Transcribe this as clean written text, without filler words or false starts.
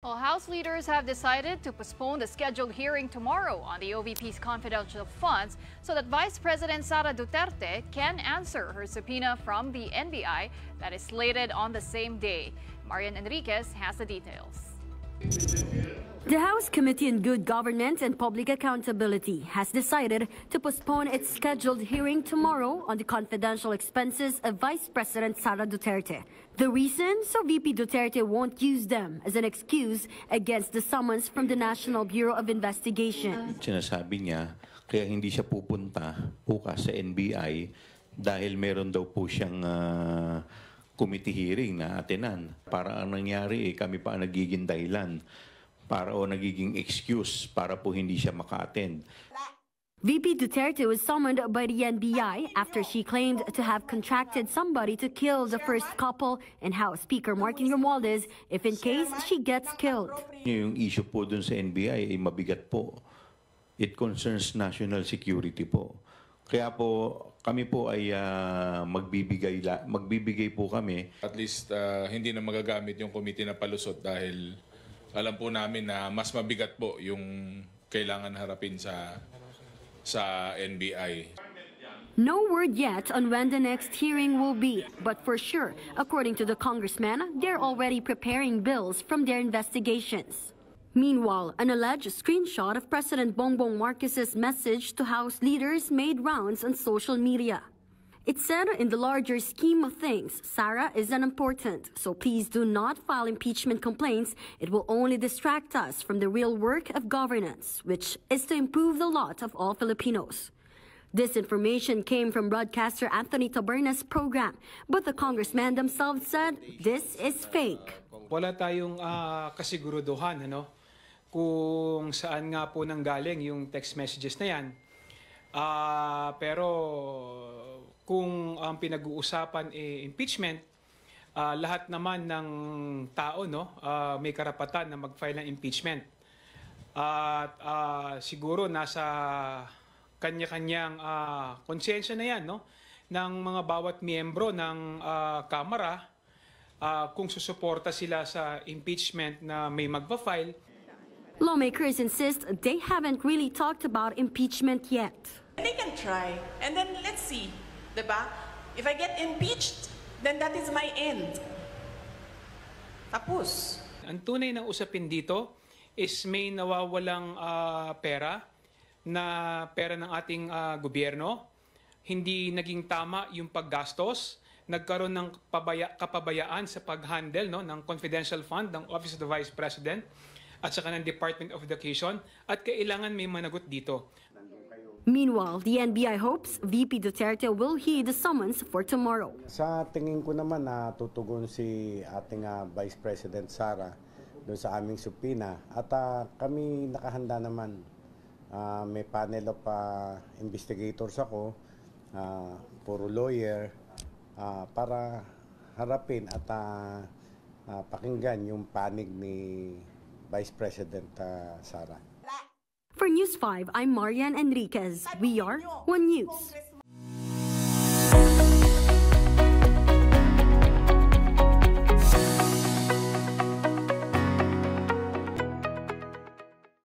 Well, House leaders have decided to postpone the scheduled hearing tomorrow on the OVP's confidential funds so that Vice President Sara Duterte can answer her subpoena from the NBI that is slated on the same day. Marian Enriquez has the details. The House Committee on Good Governance and Public Accountability has decided to postpone its scheduled hearing tomorrow on the confidential expenses of Vice President Sara Duterte. The reason, so VP Duterte won't use them as an excuse against the summons from the National Bureau of Investigation. Sinasabi niya, kaya hindi siya pupunta bukas sa NBI dahil meron daw po siyang committee hearing na atenan. Para ang nangyari, kami pa ang nagiging dahilan para o nagiging excuse para po hindi siya maka-attend. VP Duterte was summoned by the NBI after she claimed to have contracted somebody to kill the first couple and House Speaker Martin Romualdez if in case she gets killed. Yung issue po dun sa NBI ay mabigat po. It concerns national security po. Kaya po kami po ay magbibigay po kami. At least hindi na magagamit yung committee na palusot dahil alam po namin na mas mabigat po yung kailangan harapin sa NBI. No word yet on when the next hearing will be, but for sure, according to the congressman, they're already preparing bills from their investigations. Meanwhile, an alleged screenshot of President Bongbong Marcos's message to House leaders made rounds on social media. It said, in the larger scheme of things, Sara is unimportant, so please do not file impeachment complaints. It will only distract us from the real work of governance, which is to improve the lot of all Filipinos. This information came from broadcaster Anthony Taberna's program, but the congressman themselves said this is fake. Wala tayong kasiguruduhan kung saan nga po nanggaling yung text messages na yan. Pero kung ang pinag-uusapan impeachment, lahat naman ng tao may karapatan na mag-file ng impeachment. At siguro nasa kanya-kanyang konsensya na yan ng mga bawat miyembro ng Kamara kung susuporta sila sa impeachment na may magpa-file. Lawmakers insist they haven't really talked about impeachment yet. They can try, and then let's see, diba? If I get impeached, then that is my end. Tapos. Ang tunay na usapin dito is may nawawalang pera ng ating gobyerno. Hindi naging tama yung paggastos. Nagkaroon ng kapabayaan sa pag-handle ng confidential fund ng Office of the Vice President at saka ng Department of Education at kailangan may managot dito. Meanwhile, the NBI hopes VP Duterte will heed the summons for tomorrow. Sa tingin ko naman na tutugon si ating Vice President Sara doon sa aming subpoena at kami nakahanda naman. May panel of investigators ako, puro lawyer, para harapin at pakinggan yung panig ni Vice President Sara. For News 5, I'm Marian Enriquez. We are One News.